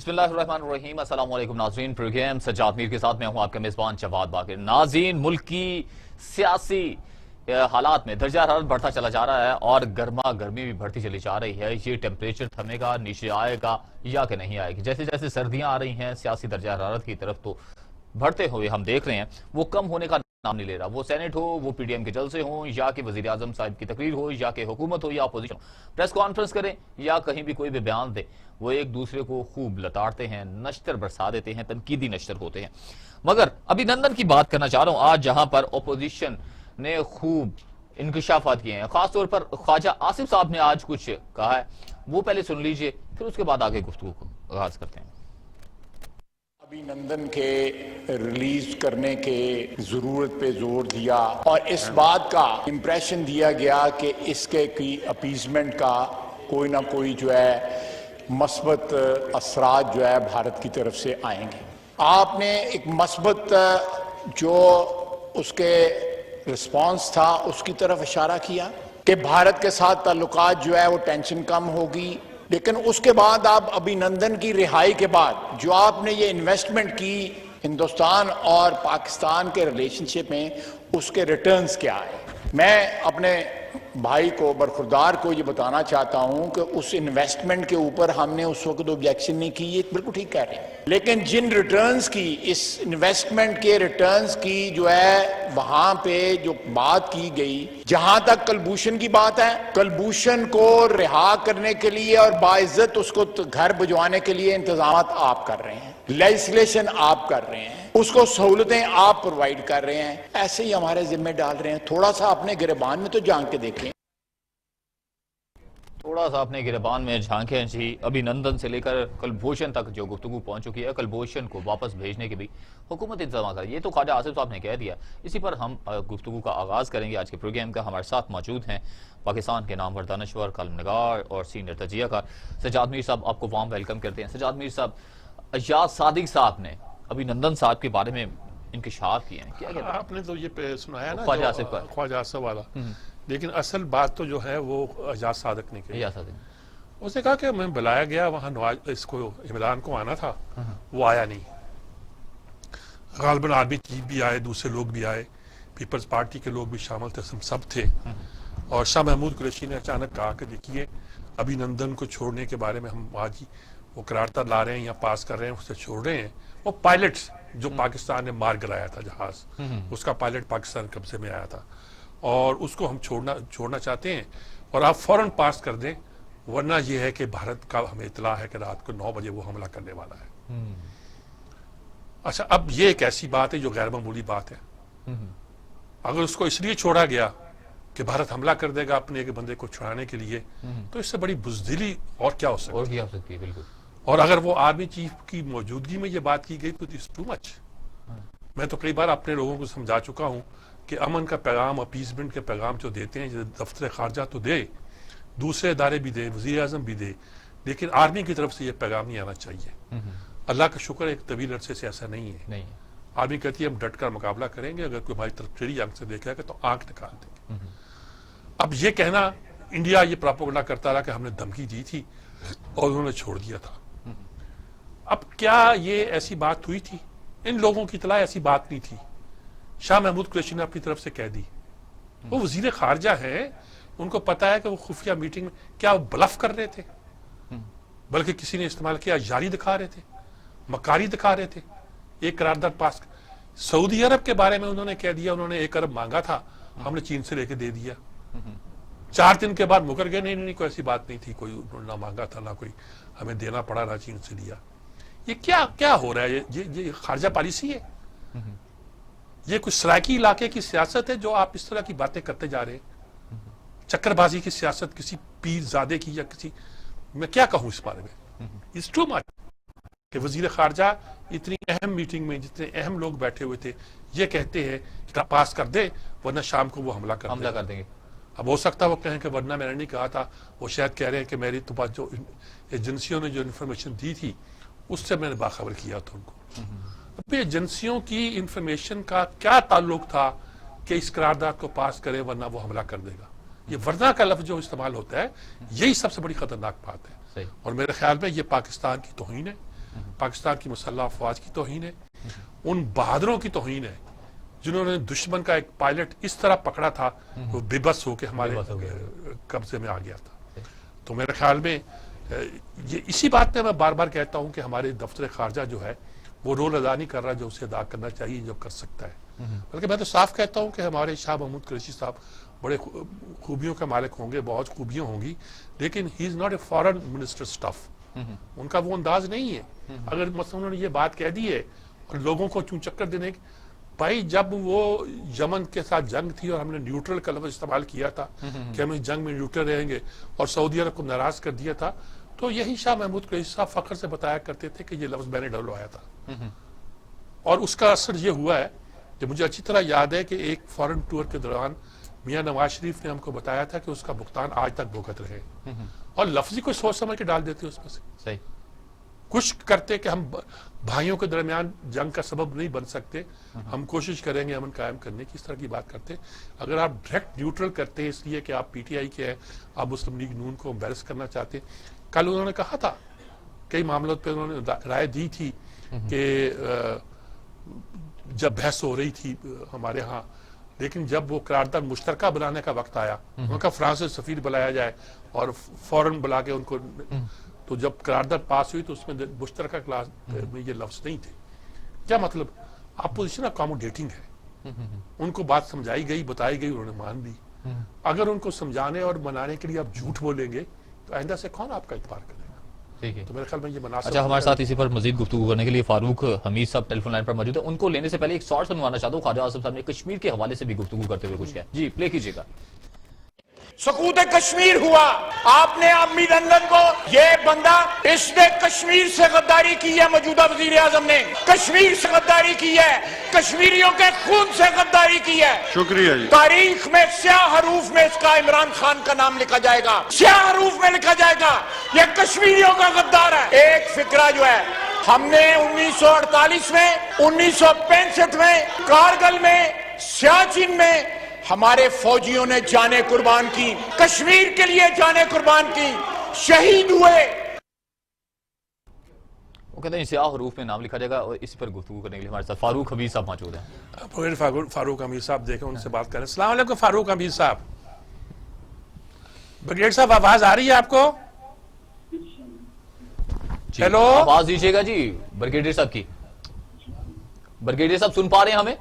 बिस्मिल्लाहिर्रहमानिर्रहीम। अस्सलाम वालेकुम नाज़रीन, प्रोग्राम सज्जाद मीर के साथ मैं हूं आपका मेज़बान जवाद बाकिर। नाज़रीन, मुल्क की सियासी हालात में दर्जा हरारत बढ़ता चला जा रहा है और गर्मा गर्मी भी बढ़ती चली जा रही है। ये टेम्परेचर थमेगा, नीचे आएगा या कि नहीं आएगी? जैसे जैसे सर्दियां आ रही हैं, सियासी दर्जा हरारत की तरफ तो बढ़ते हुए हम देख रहे हैं, वो कम होने का नाम नहीं ले रहा। वो सेनेट हो, वो पीडीएम के जलसे हों, या कि वजीर आजम साहब की तकरीर हो, या कि हुकूमत हो या अपोजिशन, प्रेस कॉन्फ्रेंस करें या कहीं भी कोई भी बयान दे, वो एक दूसरे को खूब लताड़ते हैं, नश्तर बरसा देते हैं, तनकीदी नश्तर होते हैं। मगर अभिनंदन की बात करना चाह रहा हूं आज, जहां पर अपोजिशन ने खूब इंकशाफात किए हैं। खासतौर पर ख्वाजा आसिफ साहब ने आज कुछ कहा है, वो पहले सुन लीजिए, फिर उसके बाद आगे गुफ्तगू को आगाज करते हैं। अभिनंदन के रिलीज करने के जरूरत पे जोर दिया और इस बात का इम्प्रेशन दिया गया कि इसके की अपीजमेंट का कोई ना कोई जो है मस्बत असरात जो है भारत की तरफ से आएंगे। आपने एक मस्बत जो उसके रिस्पांस था उसकी तरफ इशारा किया कि भारत के साथ ताल्लुकात जो है वो टेंशन कम होगी, लेकिन उसके बाद आप अभिनंदन की रिहाई के बाद जो आपने ये इन्वेस्टमेंट की हिंदुस्तान और पाकिस्तान के रिलेशनशिप में, उसके रिटर्न्स क्या है? मैं अपने भाई को, बरखुरदार को ये बताना चाहता हूं कि उस इन्वेस्टमेंट के ऊपर हमने उस वक्त ऑब्जेक्शन नहीं की, ये बिल्कुल ठीक कह रहे हैं, लेकिन जिन रिटर्न्स की, इस इन्वेस्टमेंट के रिटर्न्स की जो है वहां पे जो बात की गई, जहां तक कलभूषण की बात है, कलभूषण को रिहा करने के लिए और बाइज्जत उसको घर भिजवाने के लिए इंतजाम आप कर रहे हैं, लेजिस्लेशन आप कर रहे हैं, उसको सहूलतें आप प्रोवाइड कर रहे हैं, ऐसे ही हमारे जिम्मे डाल रहे हैं। थोड़ा सा अपने गिरबान में तो झांक के देखें, थोड़ा सा अपने गिरबान में झांकें जी। अभिनंदन से लेकर कलभूषण तक जो गुफ्तगू पहुंच चुकी है, कलभूषण को वापस भेजने की भी हुकूमत इंतजाम कर, ये तो ख्वाजा आसिफ साहब ने कह दिया। इसी पर हम गुफ्तगू का आगाज करेंगे आज के प्रोग्राम का। हमारे साथ मौजूद हैं पाकिस्तान के नामवर दानश्वर, कॉलम निगार और सीनियर तजियाकार सज्जाद मीर साहब। आपको वार्म वेलकम करते हैं। सज्जाद मीर साहब, अय्याज सादिक साहब ने अभिनंदन साहब के बारे में इंकशाफ किए हैं, क्या कहते हैं? आपने तो ये सुनाया ना ख्वाजा आसिफ का, ख्वाजा आसिफ वाला, लेकिन असल बात तो जो है वो एजाज सादिक ने की। उसने कहा कि मैं बुलाया गया वहाँ नवाज इसको इमरान को आना था, वो आया नहीं। गालबन आर्मी चीफ भी आए, दूसरे लोग भी आए, पीपल्स पार्टी के लोग भी शामिल थे, सब थे। और शाह महमूद कुरैशी ने अचानक कहा कि देखिए अभिनंदन को छोड़ने के बारे में हम आज ही वो करारदाद ला रहे हैं या पास कर रहे हैं, उससे छोड़ रहे हैं। वो पायलट्स जो पाकिस्तान ने मार गिराया था जहाज, उसका पायलट पाकिस्तान कब्जे में आया था और उसको हम छोड़ना चाहते हैं और आप फौरन पास कर दें, वरना यह है कि भारत का हमें इतला है कि रात को 9 बजे वो हमला करने वाला है। अच्छा, अब ये एक ऐसी बात है जो गैर मामूली बात है। अगर उसको इसलिए छोड़ा गया कि भारत हमला कर देगा अपने एक बंदे को छुड़ाने के लिए, तो इससे बड़ी बुजदिली और क्या हो सकती है? बिल्कुल। और अगर वो आर्मी चीफ की मौजूदगी में ये बात की गई तो इट्स टू मच। मैं तो कई बार अपने लोगों को समझा चुका हूं कि अमन का पैगाम, अपीसमेंट के पैगाम जो देते हैं, दफ्तर खारजा तो दे, दूसरे इदारे भी दे, वज़ीर आज़म भी दे, लेकिन आर्मी की तरफ से ये पैगाम नहीं आना चाहिए। अल्लाह का शुक्र एक तवील अरसे से ऐसा नहीं है। आर्मी कहती है हम डट कर मुकाबला करेंगे, अगर कोई हमारी तरफ टेढ़ी आंख से देखेगा तो आंख निकाल देंगे। अब ये कहना, इंडिया ये प्रोपेगेंडा करता रहा कि हमने धमकी दी थी और उन्होंने छोड़ दिया था। अब क्या ये ऐसी बात हुई थी? इन लोगों की इतला ऐसी बात नहीं थी। शाह महमूद कुरैशी ने अपनी तरफ से कह दी। वो वजीर खारजा है, उनको पता है कि वो खुफिया मीटिंग में क्या वो ब्लफ कर रहे थे, बल्कि किसी ने इस्तेमाल किया, जारी दिखा रहे थे, मकारी दिखा रहे थे। एक करारदाद पास, सऊदी अरब के बारे में उन्होंने कह दिया, उन्होंने 1 अरब मांगा था, हमने चीन से लेके दे दिया। 4 दिन के बाद मुकर गए, नहीं कोई ऐसी बात नहीं थी, कोई उन्होंने ना मांगा था, ना कोई हमें देना पड़ा, ना चीन से लिया। ये क्या हो रहा है? ये खारजा पॉलिसी है? ये कुछ सराकी इलाके की सियासत है जो आप इस तरह की बातें करते जा रहे हैं? चक्करबाजी की सियासत किसी पीरजादे की, या किसी, मैं क्या कहूं इस बारे में? इट्स टू मच कि वजीर खारजा इतनी अहम मीटिंग में जितने अहम लोग बैठे हुए थे, ये कहते हैं कि पास कर दे वरना शाम को वो हमला कर देंगे। अब हो सकता है वो कहें कि वरना मैंने नहीं कहा था, वो शायद कह रहे हैं कि मेरी तो बात जो एजेंसियों ने जो इन्फॉर्मेशन दी थी उससे मैंने बाखबर किया था उनको। अब एजेंसियों की इंफॉर्मेशन का क्या ताल्लुक था कि इस करारदाद को पास करे वरना वो हमला कर देगा? ये वरना का लफ्ज जो इस्तेमाल होता है, यही सबसे बड़ी खतरनाक बात है। और मेरे ख्याल में ये पाकिस्तान की तौहीन है, पाकिस्तान की मुसल्लह अफवाज की तौहीन है, उन बहादुरों की तौहीन है जिन्होंने दुश्मन का एक पायलट इस तरह पकड़ा था वो बेबस होकर हमारे कब्जे में आ गया था। तो मेरे ख्याल में ये इसी बात पे मैं बार बार कहता हूं कि हमारे दफ्तर खारजा जो है वो रोल अदा नहीं कर रहा जो उसे अदा करना चाहिए, जो कर सकता है। बल्कि मैं तो साफ कहता हूं कि हमारे शाह महमूद कुरैशी साहब बड़े खूबियों के मालिक होंगे, बहुत खूबियां होंगी, लेकिन he is not a foreign minister stuff. उनका वो अंदाज नहीं है। अगर मतलब उन्होंने ये बात कह दी है और लोगों को चूं चक्कर देने की, भाई जब वो यमन के साथ जंग थी और हमने न्यूट्रल का लफ्ज इस्तेमाल किया था कि हम इस जंग में न्यूट्रल रहेंगे और सऊदी अरब को नाराज कर दिया था, तो यही शाह महमूद कुरैशी साहब फख्र से बताया करते थे कि ये लफ्ज मैंने डलवाया था। और उसका असर ये हुआ है कि मुझे अच्छी तरह याद है कि एक फॉरेन टूर के दौरान मियां नवाज शरीफ ने हमको बताया था कि उसका भुगतान आज तक भुगत रहे, और लफ्जी को सोच समझ के डाल देते उसमें से। सही कुछ करते कि हम भाइयों के दरमियान जंग का सबब नहीं बन सकते, हम कोशिश करेंगे अमन कायम करने की, इस तरह की बात करते। अगर आप डायरेक्ट न्यूट्रल करते हैं इसलिए कि आप पीटीआई के हैं, आप मुस्लिम लीग नून को एम्बेरस करना चाहते हैं। कल उन्होंने कहा था, कई मामलों पे उन्होंने राय दी थी कि जब बहस हो रही थी हमारे यहाँ, लेकिन जब वो करारदाद मुश्तरका बनाने का वक्त आया, उनका फ्रांस से सफीर बुलाया जाए और फौरन बुला के उनको, तो जब करारदाद पास हुई तो उसमें मुश्तरका क्लास में ये लफ्ज नहीं थे। क्या मतलब, अपोजिशन अकोमोडेटिंग है, उनको बात समझाई गई, बताई गई, उन्होंने मान ली। अगर उनको समझाने और मनाने के लिए आप झूठ बोलेंगे तो आइंदा से कौन आपका इतबार करेगा? ठीक है, तो मेरे ख्याल में ये मुनासिब। अच्छा, हमारे साथ इसी पर मजीद गुफ्तगू करने के लिए फारूक हमीद साहब टेलीफोन लाइन पर मौजूद है। उनको लेने से पहले एक शॉर्ट सुनवाना चाहता हूँ। ख्वाजा आसिफ साहब ने कश्मीर के हवाले से भी गुफ्तगू करते हुए कुछ कहा। जी, प्ले कीजिएगा। सकूत कश्मीर हुआ, आपने आमिर लंदन को, ये बंदा, इसने कश्मीर से गद्दारी की है, मौजूदा वजीर आजम ने कश्मीर से गद्दारी की है, कश्मीरियों के खून से गद्दारी की है। शुक्रिया जी। तारीख में स्याह हरूफ में इसका इमरान खान का नाम लिखा जाएगा, स्याह हरूफ में लिखा जाएगा, ये कश्मीरियों का गद्दार है। एक फिक्रा जो है, हमने 1948 में, 1965 में, कारगिल में, सियाचिन में हमारे फौजियों ने जाने कुर्बान की, कश्मीर के लिए जाने कुर्बान की, शहीद हुए। वो कहते हैं स्याह हरूफ में नाम लिखा जाएगा। और इसी पर गुफ्तगू करने के लिए हमारे साथ फारूक हमीद साहब मौजूद हैं। फारूक हमीद साहब देखें, उनसे बात करें। अस्सलाम वालेकुम फारूक हमीद साहब। ब्रिगेड साहब, आवाज आ रही है आपको? हेलो, आवाज दीजिएगा जी ब्रिगेडियर साहब की। ब्रिगेडियर साहब सुन पा रहे हैं हमें?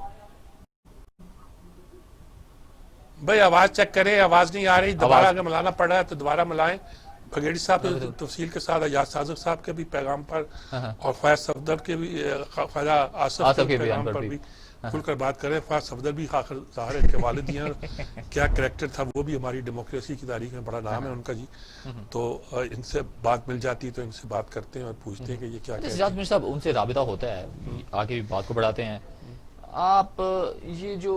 भाई आवाज चेक करें, आवाज नहीं आ रही, दोबारा अगर मिलाना पड़ रहा है तो दोबारा मिलाएं। ब्रिगेडियर साहब तफसील के साथ अजाज सादिक साहब के भी पैगाम पर और ख्वाजा सफदर के भी, ख्वाजा आसिफ के पैगाम पर भी खुलकर बात करें। ख्वाजा सफदर भी ज़ाहिर है के वालिद ही हैं, क्या करैक्टर था, वो भी हमारी डेमोक्रेसी की तारीख में बड़ा नाम है उनका जी। तो इनसे बात मिल जाती है तो इनसे बात करते हैं और पूछते हैं कि ये क्या सजाद मीर साहब, उनसे राबिता होता है, आगे भी बात को बढ़ाते हैं। आप ये जो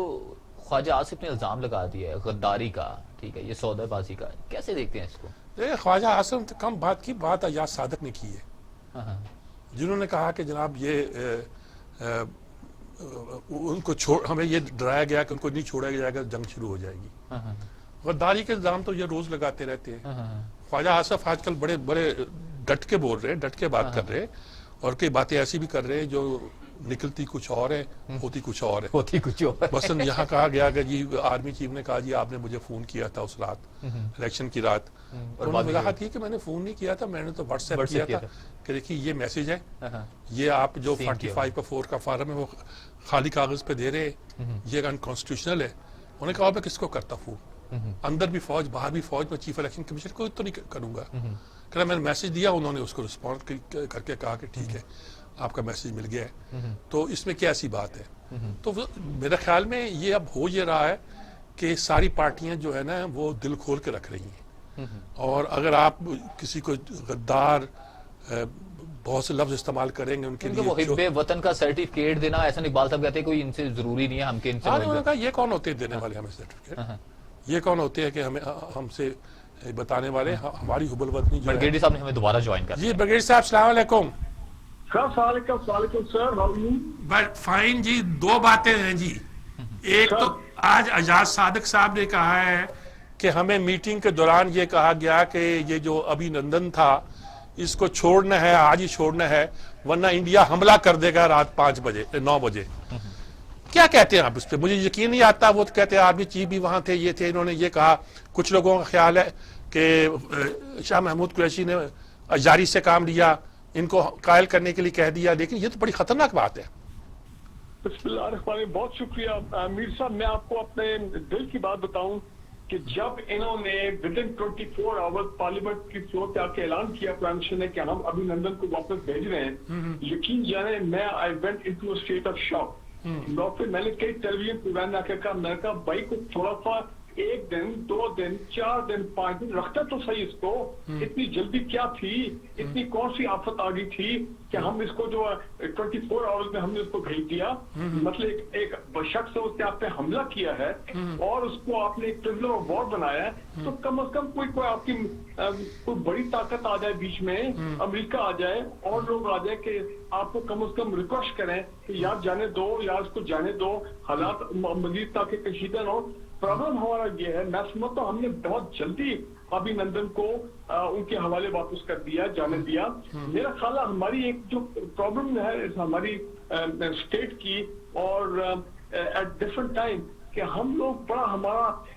ख्वाजा आसिफ ने इल्जाम लगा दिया है गद्दारी का, ठीक है, ये सौदेबाजी का, कैसे देखते हैं इसको? ख्वाजा आसिफ तो कम बात की, बात अजाज सादिक ने की है, जिन्होंने कहा कि जनाब ये उनको छोड़, हमें ये डराया गया कि उनको नहीं छोड़ा जाएगा, जंग शुरू हो जाएगी। गद्दारी के इल्जाम तो ये रोज लगाते रहते हैं। ख्वाजा आसिफ आजकल बड़े बड़े डट के बोल रहे हैं, डट के बात कर रहे हैं, और कई बातें ऐसी भी कर रहे हैं जो निकलती कुछ और है, होती कुछ और है, होती कुछ और। मसलन यहाँ कहा गया कि जी आर्मी चीफ ने कहा जी आपने मुझे फोन किया था उस रात, इलेक्शन की रात, और वजाहत थी कि मैंने फोन नहीं किया था, मैंने तो व्हाट्सएप किया था कि देखिए ये मैसेज है, ये आप जो 45/4 का फार्म है वो खाली कागज पे दे रहे, ये अनकॉन्स्टिट्यूशनल है। उन्होंने कहा मैं किसको करता फोन, अंदर भी फौज बाहर भी फौज, मैं चीफ इलेक्शन कमीशनर को तो नहीं करूंगा। कहना मैंने मैसेज दिया, उन्होंने उसको रिस्पॉन्ड करके कहा कि ठीक है आपका मैसेज मिल गया है, तो इसमें क्या ऐसी बात है। तो मेरे ख्याल में ये अब हो ये रहा है कि सारी पार्टियां जो है ना वो दिल खोल के रख रही हैं, और अगर आप किसी को गद्दार बहुत से लफ्ज इस्तेमाल करेंगे उनके लिए, वो हिब्बे वतन का सर्टिफिकेट देना, ऐसा इकबाल साहब कहते हैं कोई इनसे जरूरी नहीं है, हमके इनसे उन्होंने कहा ये कौन होते हैं देने वाले हमें सर्टिफिकेट, ये कौन होते हैं कि हमें हमसे बताने वाले, हमारी हुबल वतनी जो ब्रिगेडियर साहब ने हमें दोबारा ज्वाइन कर। जी ब्रिगेडियर साहब अस्सलाम वालेकुम। Sir how you? But fine जी, दो बातें हैं जी। एक तो आज अजाज सादिक साहब ने कहा है कि हमें मीटिंग के दौरान ये कहा गया कि ये जो अभिनंदन था इसको छोड़ना है, आज ही छोड़ना है, वरना इंडिया हमला कर देगा रात 5 बजे 9 बजे। क्या कहते हैं आप इस पे? मुझे यकीन नहीं आता। वो तो कहते हैं आर्मी चीफ भी वहां थे, ये थे, इन्होंने ये कहा। कुछ लोगों का ख्याल है कि शाह महमूद कुरैशी ने जारी से काम लिया, इनको कायल करने के लिए कह दिया, लेकिन ये तो बड़ी खतरनाक बात है। बिस्मिल्लाहिर्रहमानिर्रहीम, बहुत शुक्रिया मीर साहब। मैं आपको अपने दिल की बात बताऊं कि जब इन्होंने विदिन 24 आवर्स पार्लियामेंट की फ्लोर पे आके ऐलान किया प्राइम मिनिस्टर ने कि हम अभिनंदन को वापस भेज रहे हैं, यकीन जाने मैं I went into a state of shock. फिर मैंने कई टेलीविजन प्रोग्राम में आकर कहा, मैंने कहा भाई को थोड़ा सा 1 दिन 2 दिन 4 दिन 5 दिन रखता तो सही इसको। इतनी जल्दी क्या थी, इतनी कौन सी आफत आ गई थी कि हम इसको जो 24 आवर्स में हमने उसको भेज दिया। मतलब एक शख्स से उसने आप पे हमला किया है और उसको आपने एक प्रिजनर ऑफ वॉर बनाया है, तो कम से कम कोई आपकी कोई बड़ी ताकत आ जाए बीच में, अमेरिका आ जाए और लोग आ जाए कि आपको कम से कम रिक्वेस्ट करें कि यार जाने दो, यार इसको जाने दो, हालात मजीद ताकि कशीदा न हो। प्रॉब्लम हमारा ये है, मैं समझता हूँ हमने बहुत जल्दी अभिनंदन को उनके हवाले वापस कर दिया, जाने दिया। मेरा ख्याल है हमारी एक जो प्रॉब्लम है हमारी स्टेट की और एट डिफरेंट टाइम कि हम लोग बड़ा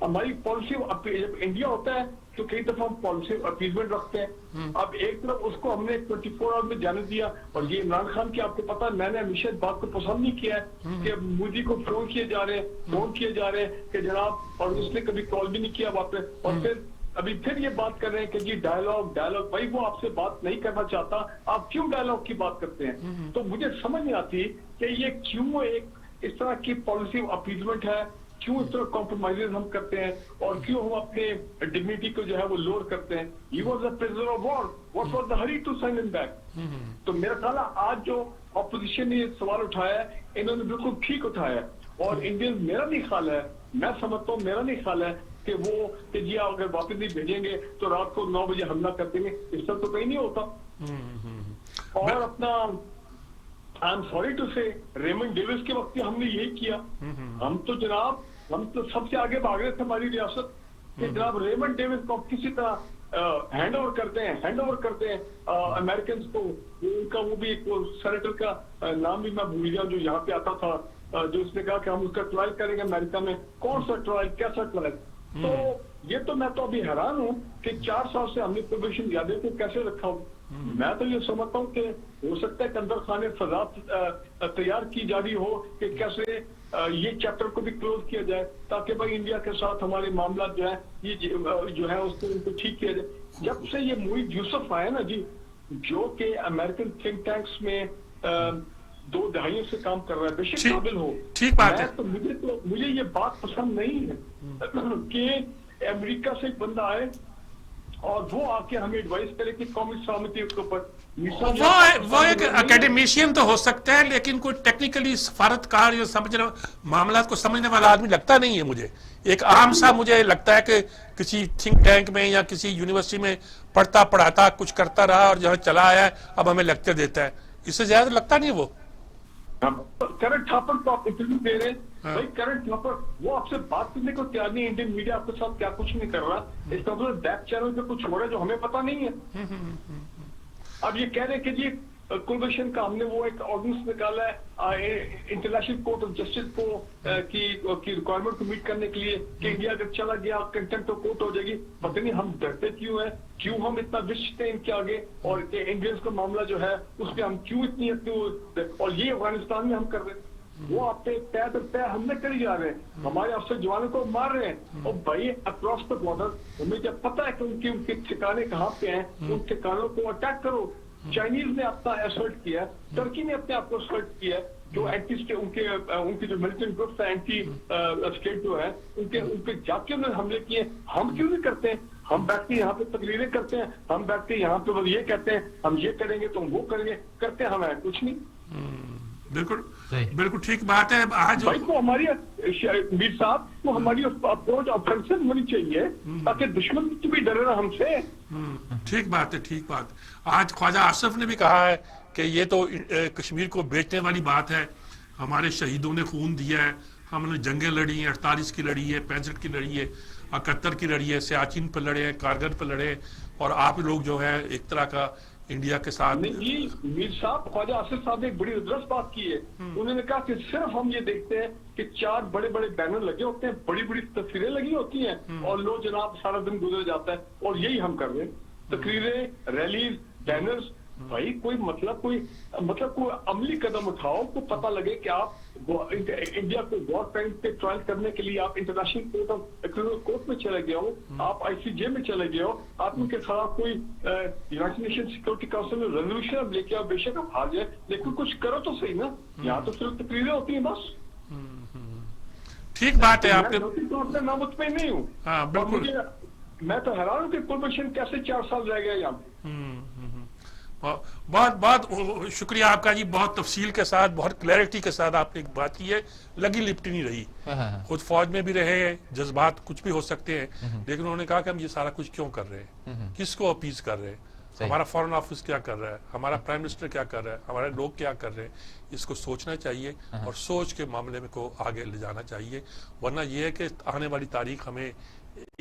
हमारी पॉलिसी, जब इंडिया होता है तो कई दफा हम पॉलिसी अपीजमेंट रखते हैं। अब एक तरफ उसको हमने 24 आवर में जाने दिया, और ये इमरान खान की आपको पता है मैंने हमेशा इस बात को पसंद नहीं किया है कि मोदी को फोन किए जा रहे कि जनाब, और उसने कभी कॉल भी नहीं किया वापस, और फिर ये बात कर रहे हैं कि जी डायलॉग भाई वो आपसे बात नहीं करना चाहता, आप क्यों डायलॉग की बात करते हैं? तो मुझे समझ नहीं आती कि ये क्यों एक इस तरह की पॉलिसी अपीजमेंट है, क्यों इस तरह कॉम्प्रोमाइजेस हम करते हैं, और क्यों हम अपने डिग्निटी को जो है वो लोअर करते हैं। He was a prisoner of war, what was the hurry to send him back? तो मेरा ख्याल है आज जो ऑपोजिशन ने सवाल उठाया है, इन्होंने बिल्कुल ठीक उठाया है। और इंडियन मेरा नहीं ख्याल है, मैं समझता हूँ मेरा नहीं ख्याल है कि वो कि जी अगर वापस नहीं भेजेंगे तो रात को 9 बजे हमला कर देंगे, इस तरह तो कहीं नहीं होता। और अपना आई एम सॉरी टू से रेमंड डेविस के वक्त हमने यही किया। हम तो सबसे आगे भाग रहे थे हमारी रियासत कि जनाब रेमंड डेविस को किसी तरह हैंड ओवर करते हैं अमेरिकन को। उनका वो भी एक सेनेटर का नाम भी मैं भूल गया जो यहाँ पे आता था, जो उसने कहा कि हम उसका ट्रायल करेंगे अमेरिका में। कौन सा ट्रायल, कैसा ट्रायल? तो ये तो मैं तो अभी हैरान हूँ कि 4 साल से हमने प्रोबेशन यादें को कैसे रखा हूँ। मैं तो ये समझता हूँ कि हो सकता है कि अंदर खाने फजा तैयार की जा रही हो कि कैसे ये चैप्टर को भी क्लोज किया जाए, ताकि भाई इंडिया के साथ हमारे मामला जो है ये जो है उसको उनको ठीक किया जाए। जब से ये मुईद यूसुफ आया ना जी, जो कि अमेरिकन थिंक टैंक्स में 2 दहाइयों से काम कर रहा है, बेशक काबिल हो, ठीक बात है, तो मुझे ये बात पसंद नहीं है कि अमेरिका से एक बंदा आए और वो आके हमें एडवाइस करे कि कौमी सलामती के ऊपर। वो एक एकेडमिशियन तो हो सकता है, लेकिन कोई टेक्निकली सफारतकार या मामला को समझने वाला आदमी लगता नहीं है मुझे। एक आम सा मुझे लगता है कि किसी थिंक टैंक में या किसी यूनिवर्सिटी में पढ़ता पढ़ाता कुछ करता रहा और जहाँ चला आया है अब हमें लेक्चर देता है, इससे ज्यादा लगता नहीं वो। करंट थापर को आप इंटरव्यू दे रहे हैं, भाई करंट थापर वो आपसे बात करने को तैयार नहीं। इंडियन मीडिया आपके साथ क्या कुछ नहीं कर रहा, इसका मतलब बैक चैनल पे कुछ हो रहा है जो हमें पता नहीं है। अब ये कह रहे हैं कि जी कुलभूषण का हमने वो एक ऑर्डिनेंस निकाला है इंटरनेशनल कोर्ट ऑफ जस्टिस को की रिक्वायरमेंट को मीट करने के लिए कि इंडिया अगर चला गया कंटेम्प्ट ऑफ कोर्ट हो जाएगी। पता नहीं हम डरते क्यों हैं, क्यों हम इतना विश्वते हैं इनके आगे, और इंडियंस का मामला जो है उस पर हम क्यों इतनी, और ये अफगानिस्तान में हम कर रहे हैं। वो आपके पैर हमने करी जा रहे हैं, हमारे अफसर जवानों को मार रहे हैं। और भाई अक्रॉस द बॉर्डर हमें जब पता है कि उनके ठिकाने कहाँ पे हैं, उन ठिकानों को अटैक करो। चाइनीज ने अपना असर्ट किया, टर्की ने अपने आप को असर्ट किया, जो एंटी स्टेट उनके जो मिलिटेंट ग्रुप्स है, एंटी स्टेट जो है उनके जाके उन्होंने हमले किए। हम क्यों नहीं करते हैं? हम बैठते यहाँ पे तकरीरें करते हैं, हम बैठते यहाँ पे बस ये कहते हैं हम ये करेंगे तो हम वो करेंगे, करते हम है कुछ नहीं। बिल्कुल ठीक बात है। आज भाई को हमारी मीर साहब को हमारी अप्रोच ऑफेंसिव होनी चाहिए ताकि दुश्मन भी डरे ना हमसे। ठीक बात है, ठीक बात। आज ख्वाजा आसिफ ने भी कहा है कि ये तो कश्मीर को बेचने वाली बात है, हमारे शहीदों ने खून दिया है, हमने जंगें लड़ी हैं, 48 की लड़ी है, 65 की लड़ी है, 71 की लड़ी है, सियाचिन पर लड़े हैं, कारगिल पर लड़े, और आप लोग जो है एक तरह का इंडिया के साथ। नहीं जी, मीर साहब, ख्वाजा आसिफ साहब ने एक बड़ी दिलचस्प बात की है। उन्होंने कहा कि सिर्फ हम ये देखते हैं कि 4 बड़े बड़े बैनर लगे होते हैं, बड़ी बड़ी तस्वीरें लगी होती हैं और लो जनाब सारा दिन गुजर जाता है, और यही हम कर रहे हैं, तकरीरें, रैलीज, बैनर्स। भाई कोई अमली कदम उठाओ, को पता लगे कि आप इंडिया को वॉर क्राइम पे ट्रायल करने के लिए आप इंटरनेशनल कोर्ट में चले गए हो, आप ICJ में चले गए हो, आप उनके खिलाफ कोई यूनाइटेड नेशन सिक्योरिटी काउंसिल में रेजोल्यूशन अब लेके आओ, बेशक आप हार जाए, लेकिन कुछ करो तो सही ना। यहाँ तो सिर्फ तकरीरें होती हैं बस। ठीक बात है, आपके मैं नामुतमिन नहीं हूँ। हाँ बिल्कुल, मैं तो हैरान हूँ कि कुलभूषण कैसे 4 साल रह गया यहाँ। बहुत बहुत शुक्रिया आपका जी, बहुत तफसील के साथ, बहुत क्लैरिटी के साथ आपने एक बात की है, लगी लिपटी नहीं रही। खुद फौज में भी रहे हैं, जज्बात कुछ भी हो सकते हैं, लेकिन उन्होंने कहा कि हम ये सारा कुछ क्यों कर रहे हैं, किसको अपीज कर रहे हैं, हमारा फॉरेन ऑफिस क्या कर रहा है, हमारा प्राइम मिनिस्टर क्या कर रहा है, हमारे लोग क्या कर रहे हैं, इसको सोचना चाहिए और सोच के मामले में को आगे ले जाना चाहिए। वरना यह है कि आने वाली तारीख हमें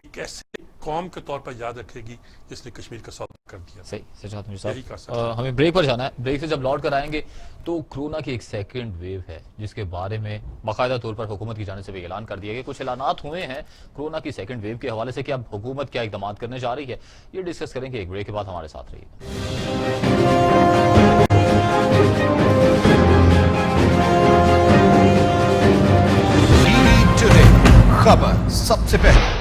एक ऐसे कौम के तौर पर याद रखेगी जिसने कश्मीर का सौदा कर दिया। सही सजात मीर साहब, हमें ब्रेक पर जाना है। ब्रेक से जब लौट कर आएंगे तो कोरोना की एक सेकंड वेव है जिसके बारे में बाकायदा तौर पर हुकूमत की जानिब से भी ऐलान कर दिया गया। कुछ ऐलानात हुए हैं कोरोना की सेकंड वेव के हवाले से कि अब हुकूमत क्या इकदाम करने जा रही है, ये डिस्कस करेंगे एक ब्रेक के बाद। हमारे साथ रहिए। खबर सबसे पहले।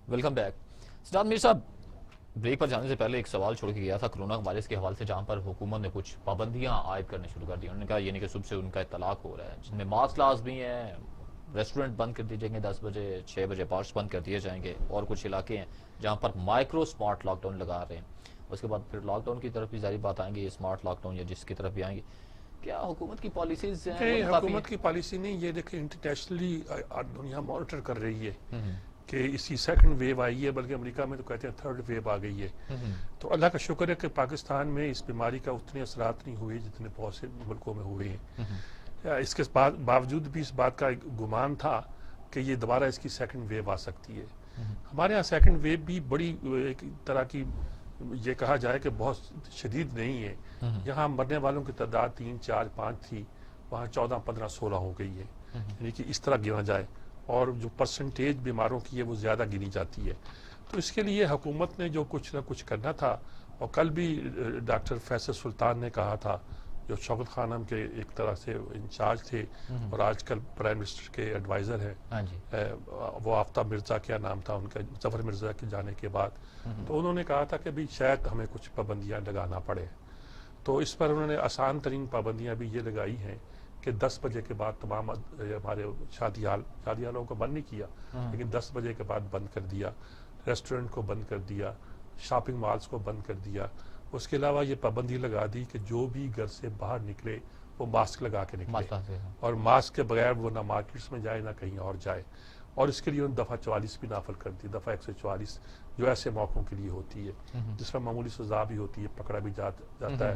Welcome back. सजात मीर साहब, ब्रेक पर जाने से पहले एक सवाल छोड़ के गया था कोरोना वायरस के हवाले से, जहां पर हुकूमत ने कुछ पाबंदियां आयद करने शुरू कर दी। उन्होंने कहा ये नहीं कि सुबह से उनका इतलाक हो रहा है, जिनमें मार्क्स क्लास भी हैं, रेस्टोरेंट बंद कर दिए जाएंगे 10 बजे, 6 बजे पार्क्स बंद कर दिए जाएंगे, और कुछ इलाके हैं जहां पर माइक्रो स्मार्ट लॉकडाउन लगा रहे हैं। उसके बाद फिर लॉकडाउन की तरफ भी जारी बात आएंगे, स्मार्ट लॉकडाउन या जिसकी तरफ भी आएंगे। क्या हुकूमत की पॉलिसीज हैं? हुकूमत की पॉलिसी नहीं, ये देखिए इंटरनेशनली दुनिया मॉनिटर कर रही है कि इसी सेकंड वेव आई है, बल्कि अमेरिका में तो कहते हैं थर्ड वेव आ गई है। तो अल्लाह का शुक्र है कि पाकिस्तान में इस बीमारी का उतने असरात नहीं हुए जितने बहुत से मुल्कों में हुए हैं। इसके बावजूद भी इस बात का गुमान था कि ये दोबारा इसकी सेकंड वेव आ सकती है। हमारे यहाँ सेकंड वेव भी बड़ी एक तरह की, ये कहा जाए कि बहुत शदीद नहीं है। यहाँ मरने वालों की तादाद 3, 4, 5 थी, वहाँ 14, 15, 16 हो गई है। यानी कि इस तरह गिना जाए, और जो परसेंटेज बीमारों की है वो ज़्यादा गिनी जाती है। तो इसके लिए हुकूमत ने जो कुछ ना कुछ करना था, और कल भी डॉक्टर फैसल सुल्तान ने कहा था, जो शौकत खानम के एक तरह से इंचार्ज थे और आजकल प्राइम मिनिस्टर के एडवाइज़र हैं, वो आफ्ताब मिर्ज़ा क्या नाम था उनका, जफर मिर्ज़ा के जाने के बाद, तो उन्होंने कहा था कि भाई शायद हमें कुछ पाबंदियाँ लगाना पड़े। तो इस पर उन्होंने आसान तरीन पाबंदियाँ भी ये लगाई हैं कि 10 बजे के बाद तमाम हमारे शादी हालों को बंद नहीं किया, लेकिन 10 बजे के बाद बंद कर दिया, रेस्टोरेंट को बंद कर दिया, शॉपिंग मॉल्स को बंद कर दिया। उसके अलावा ये पाबंदी लगा दी कि जो भी घर से बाहर निकले वो मास्क लगा के निकले, और मास्क के बगैर वो ना मार्केट्स में जाए ना कहीं और जाए। और इसके लिए उन्होंने दफ़ा 44 भी नाफल कर दी, दफ़ा 144, जो ऐसे मौक़ों के लिए होती है जिसमें मामूली सजा भी होती है, पकड़ा भी जाता है,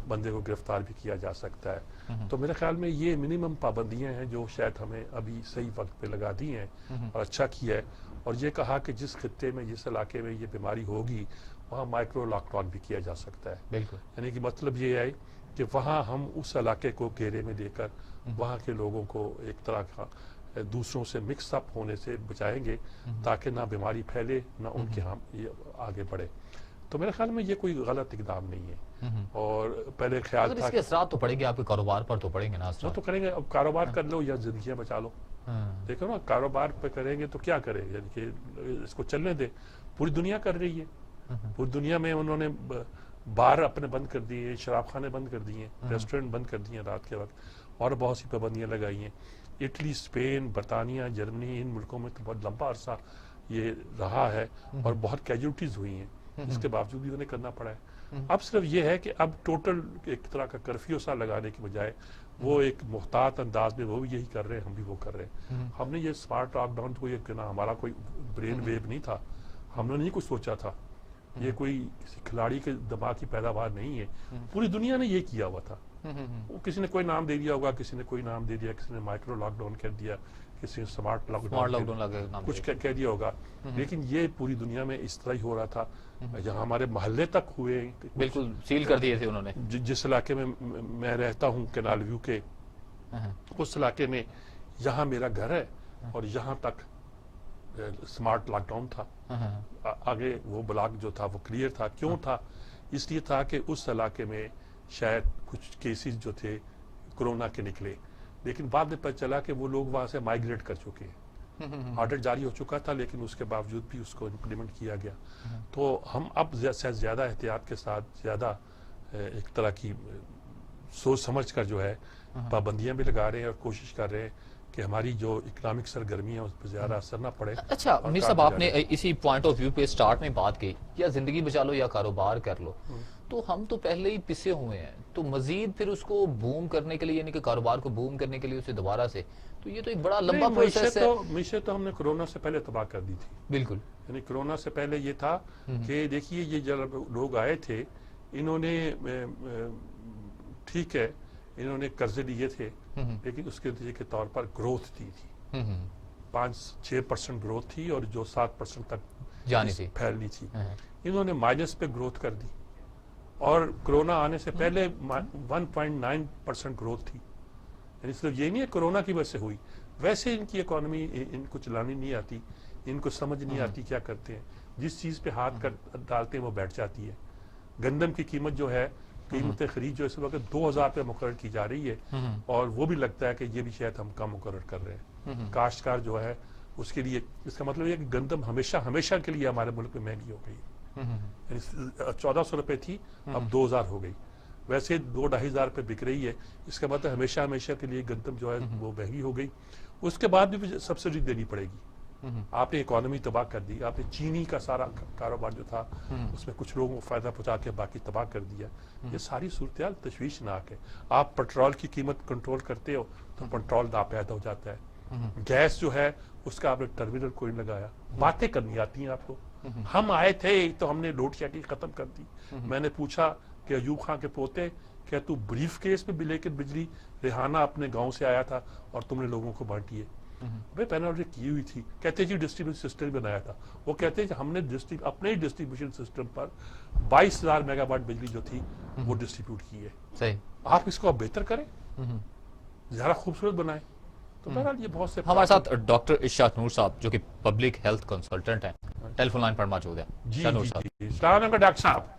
बंदे को गिरफ्तार भी किया जा सकता है। तो मेरे ख्याल में ये मिनिमम पाबंदियां हैं जो शायद हमें अभी सही वक्त पे लगा दी हैं, और अच्छा किया है। और ये कहा कि जिस खित्ते में, जिस इलाके में ये बीमारी होगी, वहाँ माइक्रो लॉकडाउन भी किया जा सकता है। बिल्कुल, यानी कि मतलब ये है कि वहाँ हम उस इलाके को घेरे में लेकर वहाँ के लोगों को एक तरह का दूसरों से मिक्स अप होने से बचाएंगे, ताकि ना बीमारी फैले ना उनके यहाँ ये आगे बढ़े। तो मेरे ख्याल में ये कोई गलत इकदाम नहीं है। और पहले ख्याल था इसके असरात तो पड़ेंगे आपके कारोबार पर, तो पड़ेंगे ना? तो करेंगे, अब कारोबार कर लो या जिंदगियां बचा लो। देखो ना, कारोबार पे करेंगे तो क्या करें, यानी कि इसको चलने दे। पूरी दुनिया कर रही है, पूरी दुनिया में उन्होंने बार अपने बंद कर दिए, शराब खाने बंद कर दिए, रेस्टोरेंट बंद कर दिए रात के वक्त, और बहुत सी पाबंदियां लगाई हैं। इटली, स्पेन, बरतानिया, जर्मनी, इन मुल्कों में तो बहुत लंबा अरसा ये रहा है और बहुत कैजुअलिटीज हुई हैं, इसके बावजूद भी उन्हें करना पड़ा है। अब सिर्फ ये है कि अब टोटल एक तरह का कर्फ्यू सा लगाने की बजाय वो एक मुहतात अंदाज में वो भी यही कर रहे हैं, हम भी वो कर रहे हैं। हमने ये स्मार्ट लॉकडाउन को ये कहना हमारा कोई ब्रेन वेव नहीं था, हमने नहीं कुछ सोचा था। ये कोई किसी खिलाड़ी के दिमाग की पैदावार नहीं है, पूरी दुनिया ने ये किया हुआ था। वो किसी ने कोई नाम दे दिया होगा, किसी ने कोई नाम दे दिया, किसी ने माइक्रो लॉकडाउन कर दिया, किसी ने स्मार्ट लॉकडाउन कुछ कह दिया होगा, लेकिन ये पूरी दुनिया में इस तरह ही हो रहा था। जहाँ हमारे मोहल्ले तक हुए, बिल्कुल सील कर दिए थे उन्होंने। जिस इलाके में मैं रहता हूँ कैनाल व्यू के, उस इलाके में यहाँ मेरा घर है और यहाँ तक स्मार्ट लॉकडाउन था। आगे वो ब्लॉक जो था वो क्लियर था। क्यों था? इसलिए था कि उस इलाके में शायद कुछ केसेस जो थे कोरोना के निकले, लेकिन बाद में पता चला कि वो लोग वहां से माइग्रेट कर चुके हैं। ऑर्डर जारी हो चुका था, लेकिन उसके बावजूद भी उसको इम्प्लीमेंट किया गया। तो हम अब ज्यादा एहतियात के साथ, ज्यादा एक तरह की सोच समझ कर जो है पाबंदियां भी लगा रहे हैं और कोशिश कर रहे हैं कि हमारी जो इकोनॉमिक सरगर्मी है उस पर ज्यादा असर ना पड़े। अच्छा मीर साहब, आपने इसी पॉइंट ऑफ व्यू पे स्टार्ट में बात की, या जिंदगी बचा लो या कारोबार कर लो, तो हम तो पहले ही पिसे हुए हैं, तो मजीद फिर उसको बूम करने के लिए, यानी कि कारोबार को बूम करने के लिए उसे दोबारा से, तो ये तो एक बड़ा लंबा प्रोसेस है। मीशे तो हमने कोरोना से पहले तबाह कर दी थी। बिल्कुल, यानी कोरोना से पहले ये था कि देखिए ये जब लोग आए थे, इन्होंने ठीक है इन्होंने कर्जे लिए थे, लेकिन उसके नतीजे के तौर पर ग्रोथ दी थी। 5-6% ग्रोथ थी और जो 7% तक जानी थी, फैलनी थी। इन्होंने माइनस पे ग्रोथ कर दी और कोरोना आने से पहले 1.9% ग्रोथ थी। यानी सिर्फ ये नहीं है कोरोना की वजह से हुई, वैसे इनकी इकोनॉमी इनको चलानी नहीं आती, इनको समझ नहीं आती क्या करते हैं, जिस चीज पे हाथ कर डालते हैं वो बैठ जाती है। गंदम की कीमत जो है, कीमत खरीद जो इस वक्त 2000 रुपये मुकर्रर की जा रही है, और वो भी लगता है कि ये भी शायद हम कम मुकर्रर कर रहे हैं। काश्तकार जो है उसके लिए, इसका मतलब ये कि गंदम हमेशा के लिए हमारे मुल्क में महंगी हो गई। 1400 रुपये थी, अब 2000 हो गई। वैसे 2-2.5 हजार रुपये बिक रही है, इसका मतलब हमेशा के लिए गंदम जो है वो महंगी हो गई। उसके बाद भी सब्सिडी देनी पड़ेगी। आपने इकोनॉमी तबाह कर दी, आपने चीनी का सारा कारोबार जो था उसमें कुछ लोगों को फायदा पहुंचा के बाकी तबाह कर दिया। ये सारी सूरत तशवीशनाक है। आप पेट्रोल की कीमत कंट्रोल करते हो तो पेट्रोल ना पैदा हो जाता है। गैस जो है उसका आपने टर्मिनल कोई लगाया, बातें करनी आती हैं आपको। हम आए थे तो हमने लोड शेडिंग खत्म कर दी। मैंने पूछा कि अयूब खान के पोते, क्या तू ब्रीफ केस में भी लेकर बिजली रिहाना अपने गांव से आया था और तुमने लोगों को बांटी है? भाई पेनल्टी की हुई थी। कहते जी डिस्ट्रीब्यूशन सिस्टम बनाया था। वो कहते हैं कि हमने अपने ही डिस्ट्रीब्यूशन सिस्टम पर 22,000 मेगावाट बिजली जो थी वो डिस्ट्रीब्यूट की है। सही, आप इसको बेहतर करें, ज्यादा खूबसूरत बनाएं। तो बहरहाल ये बहुत से। हमारे साथ डॉक्टर इशराक नूर साहब जो कि पब्लिक हेल्थ कंसल्टेंट हैं, टेलीफोन लाइन पर मौजूद है। जी डॉक्टर साहब।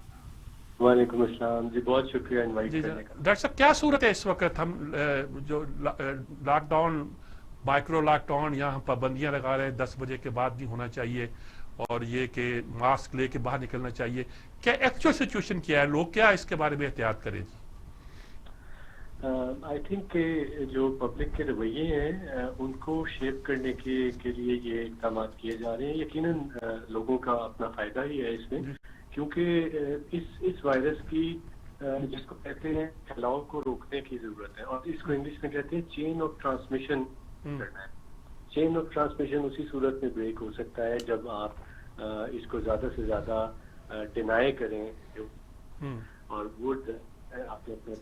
वालेकुम अस्सलाम जी, बहुत शुक्रिया इनवाइट करने का। डॉक्टर साहब क्या सूरत है इस वक्त? हम जो लॉकडाउन, माइक्रो लॉकडाउन, यहाँ पाबंदियां लगा रहे हैं, 10 बजे के बाद नहीं होना चाहिए, और ये कि मास्क लेके बाहर निकलना चाहिए, क्या एक्चुअल सिचुएशन क्या है? लोग क्या इसके बारे में एहतियात करें? आई थिंक कि जो पब्लिक के रवैये हैं उनको शेप करने के लिए ये इक़दाम किए जा रहे हैं। यकीनन लोगों का अपना फायदा ही है इसमें, क्योंकि इस वायरस की जिसको कहते हैं फैलाव को रोकने की जरूरत है, और इसको इंग्लिश में कहते हैं चेन ऑफ ट्रांसमिशन करना है। चेन ऑफ ट्रांसमिशन उसी सूरत में ब्रेक हो सकता है जब आप इसको ज्यादा से ज्यादा डिनाई करें, और वो आपने अपने